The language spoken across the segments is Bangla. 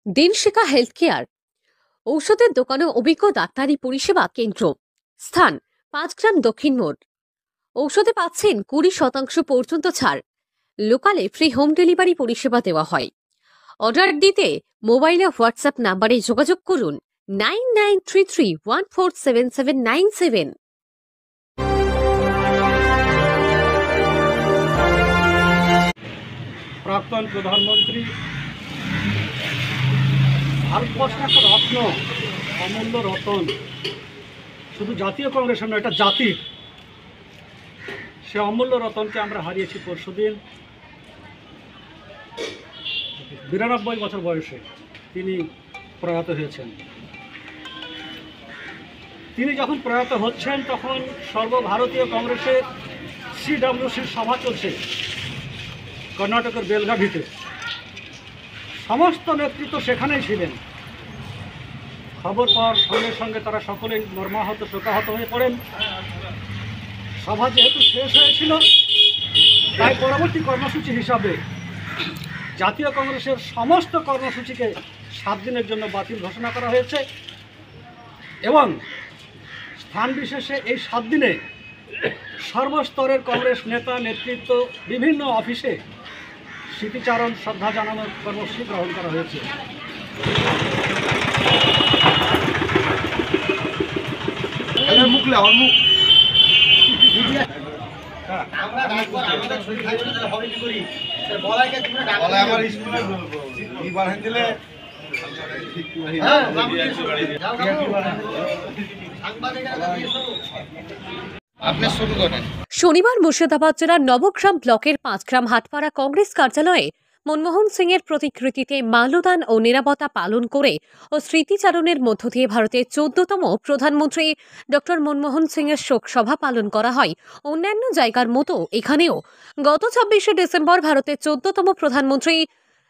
দিনশিখা হেলথ কেয়ার ঔষধের দোকানে অভিজ্ঞ ডাক্তারি পরিষেবা কেন্দ্র। স্থান 5 গ্রাম দক্ষিণ মোড়। ঔষধে পাচ্ছেন 20% পর্যন্ত ছাড়। লোকালে ফ্রি হোম ডেলিভারি পরিষেবা দেওয়া হয়। অর্ডার দিতে মোবাইলে হোয়াটসঅ্যাপ নাম্বারে যোগাযোগ করুন 9933147797। প্রাক্তন প্রধানমন্ত্রী, ভারতবর্ষের একটা রত্ন, অমূল্য রতন, শুধু জাতীয় কংগ্রেসের নয়, এটা জাতির। সে অমূল্য রতনকে আমরা হারিয়েছি পরশুদিন। 92 বছর বয়সে তিনি প্রয়াত হয়েছেন। তিনি যখন প্রয়াত হচ্ছেন তখন সর্বভারতীয় কংগ্রেসের CWCর সভা চলছে কর্ণাটকের বেলগাভিতে। সমস্ত নেতৃত্ব সেখানেই ছিলেন। খবর পাওয়ার সঙ্গে সঙ্গে তারা সকলেই মর্মাহত, শোকাহত হয়ে পড়েন। সভা যেহেতু শেষ হয়েছিল, তাই পরবর্তী কর্মসূচি হিসাবে জাতীয় কংগ্রেসের সমস্ত কর্মসূচিকে 7 দিনের জন্য বাতিল ঘোষণা করা হয়েছে এবং স্থান বিশেষে এই 7 দিনে সর্বস্তরের কংগ্রেস নেতা নেতৃত্ব বিভিন্ন অফিসে স্মৃতিচারণ, শ্রদ্ধা জানানোর কর্মসূচি গ্রহণ করা হয়েছে। শনিবার মুর্শিদাবাদ জেলার নবগ্রাম ব্লকের 5 গ্রাম হাটপাড়া কংগ্রেস কার্যালয়ে মনমোহন সিং এর প্রতিকৃতিতে মাল্যদান ও নিরাপত্তা পালন করে ও স্মৃতিচারণের মধ্য দিয়ে ভারতের 14তম প্রধানমন্ত্রী ডক্টর মনমোহন সিং এর শোক সভা পালন করা হয়। অন্যান্য জায়গার মতো এখানেও গত 26শে ডিসেম্বর ভারতের 14তম প্রধানমন্ত্রী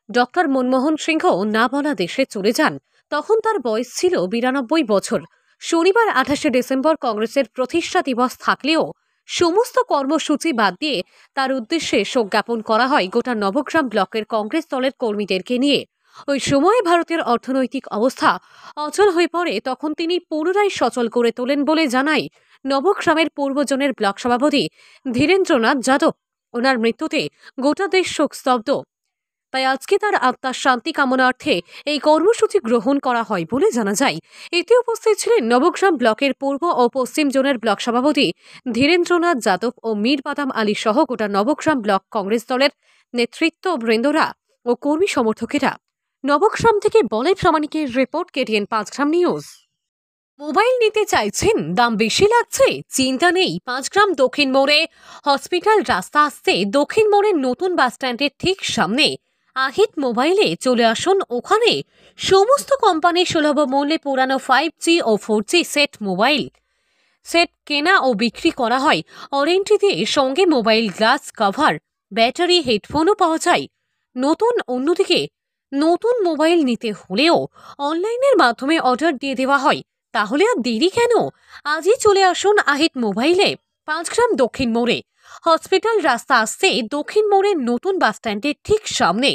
ডক্টর মনমোহন সিংহ না বলা দেশে চলে যান। তখন তার বয়স ছিল 92 বছর। শনিবার 28শে ডিসেম্বর কংগ্রেসের প্রতিষ্ঠা দিবস থাকলেও সমস্ত কর্মসূচি বাদ দিয়ে তার উদ্দেশ্যে শোক জ্ঞাপন করা হয় গোটা নবগ্রাম ব্লকের কংগ্রেস দলের কর্মীদেরকে নিয়ে। ওই সময়ে ভারতের অর্থনৈতিক অবস্থা অচল হয়ে পড়ে, তখন তিনি পুনরায় সচল করে তোলেন বলে জানায় নবগ্রামের পূর্বজনের ব্লক সভাপতি ধীরেন্দ্রনাথ যাদব। ওনার মৃত্যুতে গোটা দেশ শোকস্তব্ধ, তাই আজকে তার আত্মার শান্তি কামনার্থে এই কর্মসূচি গ্রহণ করা হয় বলে জানা যায়। এতে উপস্থিত ছিলেন নবগ্রাম ব্লকের পূর্ব ও পশ্চিম জোনের ব্লক সভাপতি ধীরেন্দ্রনাথ যাদব ও মীর বাদাম আলী সহ গোটা নবগ্রাম ব্লক কংগ্রেস দলের নেতৃত্ব বৃন্দরা ও কর্মী সমর্থকেরা। নবগ্রাম থেকে বলাই প্রামাণিকের রিপোর্ট, KTN 5 গ্রাম নিউজ। মোবাইল নিতে চাইছেন, দাম বেশি লাগছে? চিন্তা নেই। 5 গ্রাম দক্ষিণ মোড়ে হসপিটাল রাস্তা আসতে দক্ষিণ মোড়ের নতুন বাসস্ট্যান্ডের ঠিক সামনে আহিত মোবাইলে চলে আসুন। ওখানে সমস্ত কোম্পানির সুলভ মূল্যে পুরানো 5G ও 4G সেট মোবাইল সেট কেনা ও বিক্রি করা হয়। ওয়ারেন্টি দিয়ে সঙ্গে মোবাইল গ্লাস কভার, ব্যাটারি, হেডফোনও পাওয়া যায়। অন্যদিকে নতুন মোবাইল নিতে হলেও অনলাইনের মাধ্যমে অর্ডার দিয়ে দেওয়া হয়। তাহলে আর দেরি কেন? আজই চলে আসুন আহিত মোবাইলে, 5 গ্রাম দক্ষিণ মোড়ে হসপিটাল রাস্তা আসতে দক্ষিণ মোড়ের নতুন বাসস্ট্যান্ডের ঠিক সামনে।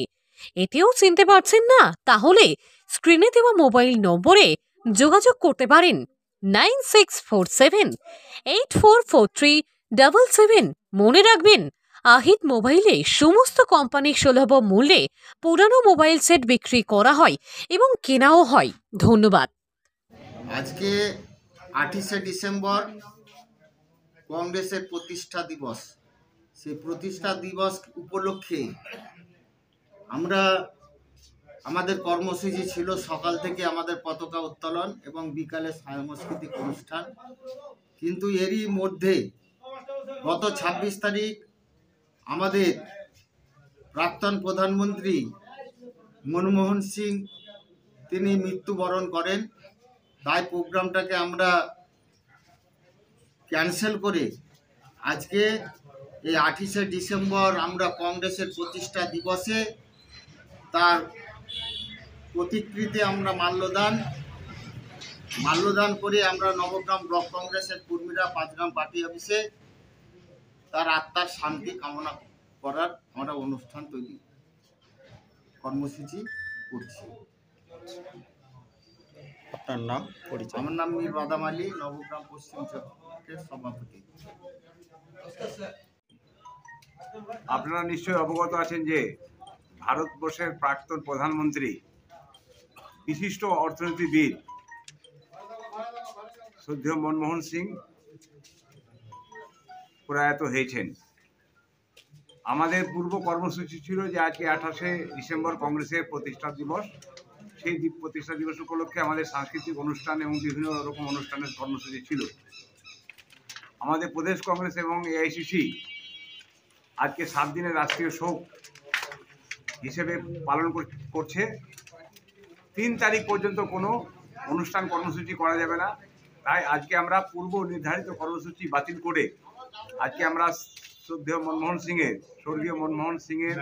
এতেও চিনতে পারছেন না? তাহলে স্ক্রিনে দেওয়া মোবাইল নম্বরে যোগাযোগ করতে পারেন 9647844377। মনে রাখবেন, আহিত মোবাইলে সমস্ত কোম্পানির সুলভ মূল্যে পুরানো মোবাইল সেট বিক্রি করা হয় এবং কেনাও হয়। ধন্যবাদ। আজকে 28শে ডিসেম্বর কংগ্রেসের প্রতিষ্ঠা দিবস। সেই প্রতিষ্ঠা দিবস উপলক্ষে আমরা আমাদের কর্মসূচি ছিল সকাল থেকে আমাদের পতাকা উত্তোলন এবং বিকালে সাংস্কৃতিক অনুষ্ঠান। কিন্তু এরই মধ্যে গত 26 তারিখ আমাদের প্রাক্তন প্রধানমন্ত্রী মনমোহন সিং তিনি মৃত্যুবরণ করেন। তাই প্রোগ্রামটাকে আমরা ক্যান্সেল করে আজকে এই 28শে ডিসেম্বর আমরা কংগ্রেসের প্রতিষ্ঠা দিবসে তার প্রতিকৃতি আমরা মাল্যদান করে আমরা নবগ্রাম ব্লক কংগ্রেসের কর্মীরা 5 গ্রাম পার্টি অফিসে তার আত্মার শান্তি কামনা করার আমরা অনুষ্ঠান কর্মসূচি করছি। আপনার নাম পরিচয়? আমার নাম মীর বাদাম আলী, নবগ্রাম পশ্চিম চক্রের সভাপতি। আপনারা নিশ্চয়ই অবগত আছেন যে ভারতবর্ষের প্রাক্তন প্রধানমন্ত্রী, বিশিষ্ট অর্থনীতিবিদ শ্রদ্ধেয় মনমোহন সিং প্রয়াত হয়েছেন। আমাদের পূর্ব কর্মসূচি ছিল যে আজকে 28শে ডিসেম্বর কংগ্রেসের প্রতিষ্ঠা দিবস। সেই প্রতিষ্ঠা দিবস উপলক্ষে আমাদের সাংস্কৃতিক অনুষ্ঠান এবং বিভিন্ন রকম অনুষ্ঠানের কর্মসূচি ছিল। আমাদের প্রদেশ কংগ্রেস এবং এআইসিসি আজকে 7 দিনের রাষ্ট্রীয় শোক হিসেবে পালন করছে। 3 তারিখ পর্যন্ত কোনো অনুষ্ঠান কর্মসূচি করা যাবে না। তাই আজকে আমরা পূর্ব নির্ধারিত কর্মসূচি বাতিল করে আজকে আমরা শ্রদ্ধেয় মনমোহন সিংয়ের, স্বর্গীয় মনমোহন সিংয়ের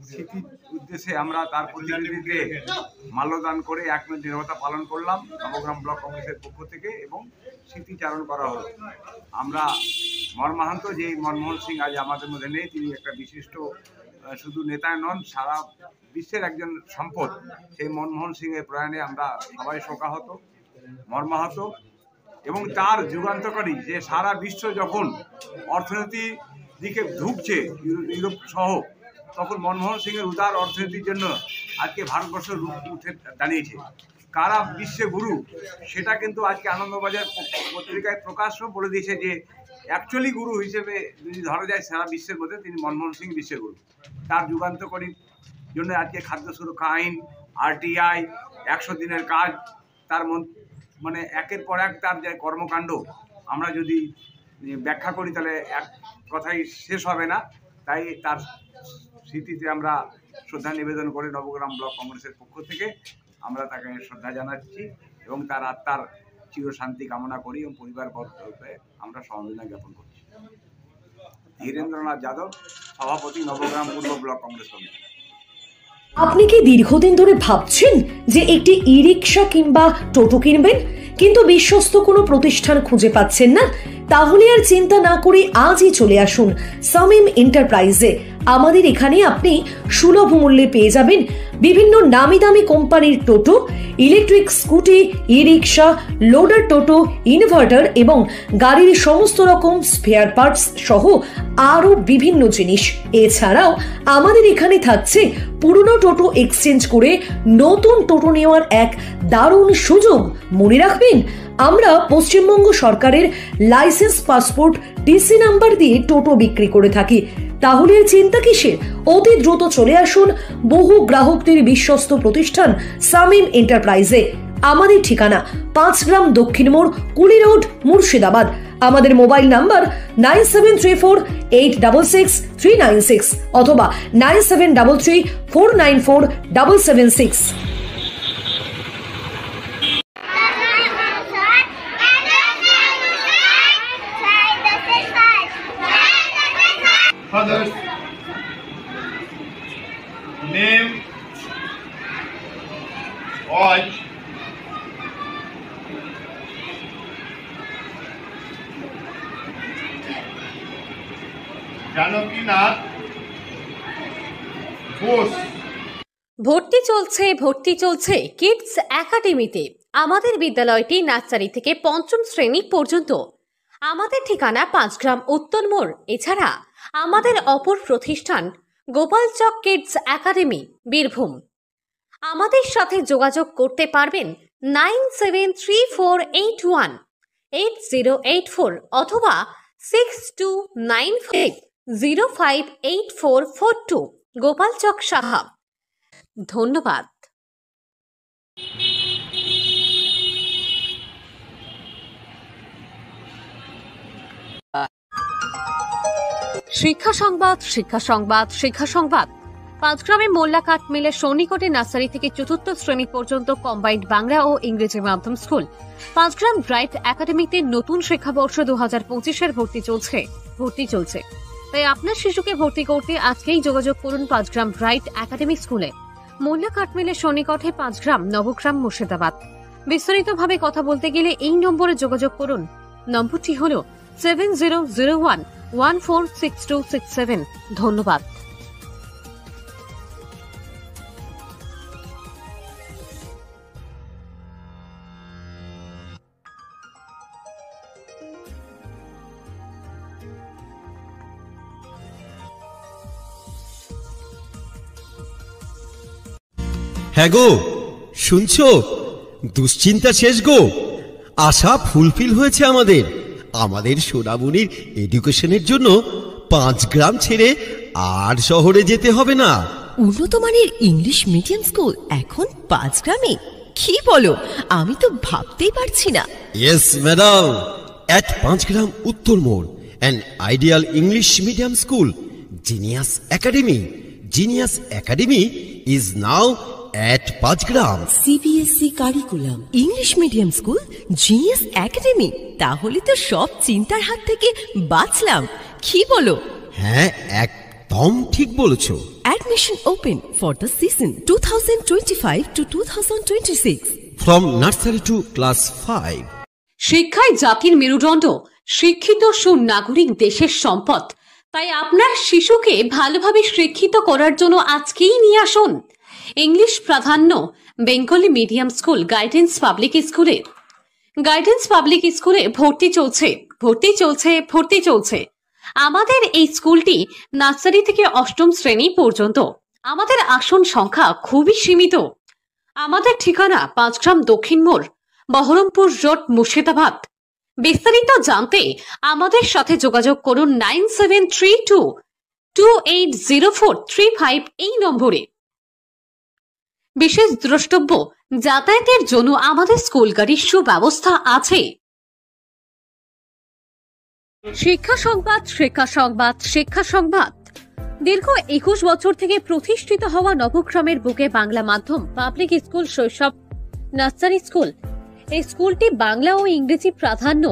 স্মৃতির উদ্দেশ্যে আমরা তার প্রতিনিধিতে মাল্যদান করে 1 মিনিট নীরবতা পালন করলাম নবগ্রাম ব্লক কংগ্রেসের পক্ষ থেকে এবং স্মৃতিচারণ করা হলো। আমরা মর্মাহত যে মনমোহন সিং আজ আমাদের মধ্যে নেই। তিনি একটা বিশিষ্ট শুধু নেতা নন, সারা বিশ্বের একজন সম্পদ। সেই মনমোহন সিংয়ের প্রয়াণে আমরা সবাই শোকাহত, মর্মাহত এবং তার যুগান্তকারী যে সারা বিশ্ব যখন অর্থনীতির দিকে ঢুকছে ইউরোপ সহ, তখন মনমোহন সিংয়ের উদার অর্থনীতির জন্য আজকে ভারতবর্ষ উঠে দাঁড়িয়েছে। কারা বিশ্বে গুরু সেটা কিন্তু আজকে আনন্দবাজার পত্রিকায় প্রকাশ্য বলে দিয়েছে যে অ্যাকচুয়ালি গুরু হিসেবে যদি ধরা যায় সারা বিশ্বের মধ্যে তিনি মনমোহন সিং বিশ্বের গুরু। তার যুগান্তকারীর জন্য আজকে খাদ্য সুরক্ষা আইন, RTI, 100 দিনের কাজ, তার মানে একের পর এক তার যে কর্মকাণ্ড আমরা যদি ব্যাখ্যা করি তাহলে এক কথাই শেষ হবে না। তাই তার স্মৃতিতে আমরা শ্রদ্ধা নিবেদন করে নবগ্রাম ব্লক কংগ্রেসের পক্ষ থেকে আমরা তাকে শ্রদ্ধা জানাচ্ছি এবং তার আত্মার চিরশান্তি কামনা করি এবং পরিবারবর্গকে আমরা সমবেদনা জ্ঞাপন করছি। ধীরেন্দ্রনাথ যাদব, সভাপতি, নবগ্রাম পূর্ব ব্লক কংগ্রেস কমিটি। আপনি কি দীর্ঘদিন ধরে ভাবছেন যে একটি ই-রিকশা কিংবা টোটো কিনবেন, কিন্তু বিশ্বস্ত কোনো প্রতিষ্ঠান খুঁজে পাচ্ছেন না? তাহলে আর চিন্তা না করে আজই চলে আসুন সামিম এন্টারপ্রাইজে। আমাদের এখানে আপনি সুলভ মূল্যে পেয়ে যাবেন বিভিন্ন নামি দামি কোম্পানির টোটো, ইলেকট্রিক স্কুটি, ই-রিকশা, লোডার টোটো, ইনভার্টার এবং গাড়ির সমস্ত রকম স্পেয়ার পার্টস সহ আরও বিভিন্ন জিনিস। এছাড়াও আমাদের এখানে থাকছে পুরনো টোটো এক্সচেঞ্জ করে নতুন টোটো নেওয়ার এক দারুণ সুযোগ। মনে রাখবেন, আমরা পশ্চিমবঙ্গ সরকারের লাইসেন্স, পাসপোর্ট, ডিসি নাম্বার দিয়ে টোটো বিক্রি করে থাকি। তাহলে চিন্তা কিসের? অতি দ্রুত চলে আসুন বহু গ্রাহকদের বিশ্বস্ত প্রতিষ্ঠান সামিম এন্টারপ্রাইজে। আমাদের ঠিকানা 5 গ্রাম দক্ষিণ মোড়, কুলি রোড, মুর্শিদাবাদ। আমাদের মোবাইল নাম্বার 9734866396 অথবা 9733494776। Fathers, name, watch, Janakinath Bose. ভর্তি চলছে কিডস একাডেমিতে। আমাদের বিদ্যালয়টি নার্সারি থেকে 5ম শ্রেণী পর্যন্ত। আমাদের ঠিকানা 5 গ্রাম উত্তর মোড়। এছাড়া আমাদের অপর প্রতিষ্ঠান গোপালচক কিডস একাডেমি, বীরভূম। আমাদের সাথে যোগাযোগ করতে পারবেন 9734818084 অথবা 6295058442, গোপালচক সাহা। ধন্যবাদ। শিক্ষা সংবাদ। 5 গ্রামে মোল্লা কাঠ মিলের সন্নিকটে নার্সারি থেকে 4র্থ শ্রেণী পর্যন্ত কম্বাইন্ড বাংলা ও ইংরেজি মাধ্যম স্কুল 5 গ্রাম ব্রাইট একাডেমিতে নতুন শিক্ষাবর্ষ 2025-এর ভর্তি চলছে। তাই আপনার শিশুকে ভর্তি করতে আজকেই যোগাযোগ করুন 5 গ্রাম ব্রাইট একাডেমি স্কুলে, মোল্লা কাঠ মিলের সন্নিকটে, 5 গ্রাম, নবগ্রাম, মুর্শিদাবাদ। বিস্তারিতভাবে কথা বলতে গেলে এই নম্বরে যোগাযোগ করুন। নম্বরটি হল 7001146267। ধন্যবাদ। হ্যাঁ গো, শুনছো? দুশ্চিন্তা শেষ গো, আশা ফুলফিল হয়েছে আমাদের। আমাদের সোনামণির এডুকেশনের জন্য 5 গ্রাম ছেড়ে আর শহরে যেতে হবে না। উন্নত মানের ইংলিশ মিডিয়াম স্কুল এখন 5 গ্রামে? কি বলো, আমি তো ভাবতেই পারছি না। ইয়েস ম্যাডাম, at 5 গ্রাম উত্তর মোড়, an ideal English medium school, Genius Academy. Genius Academy is now at 5 gram. CBSE curriculum, English medium school, genius academy, তাহলে তো সব চিন্তার হাত থেকে বাঁচলাম। কি বলো? হ্যাঁ, একদম ঠিক বলেছো। Admission open for the season 2025 to 2026 From nursery to class 5. শিক্ষায় জাতির মেরুদণ্ড, শিক্ষিত সুনাগরিক দেশের সম্পদ। তাই আপনার শিশুকে ভালোভাবে শিক্ষিত করার জন্য আজকেই নিয়ে আসুন ইংলিশ প্রাধান্য Bengali medium school guidance public স্কুলে। গাইডেন্স পাবলিক স্কুলে ভর্তি চলছে। আমাদের এই স্কুলটি নার্সারি থেকে 8ম শ্রেণী পর্যন্ত। আমাদের আসন সংখ্যা খুবই সীমিত। আমাদের ঠিকানা 5 গ্রাম দক্ষিণ মোড়, বহরমপুর রোড, মুর্শিদাবাদ। বিস্তারিত জানতে আমাদের সাথে যোগাযোগ করুন 9732280435 এই নম্বরে। বিশেষ দ্রষ্টব্য, যাতায়াতের জন্য আমাদের স্কুল গাড়ির সুব্যবস্থা আছে। শিক্ষা সংবাদ। দীর্ঘ 21 বছর থেকে প্রতিষ্ঠিত হওয়া নবগ্রামের বুকে বাংলা মাধ্যম পাবলিক স্কুল, শৈশব নার্সারি স্কুল। এই স্কুলটি বাংলা ও ইংরেজি প্রাধান্য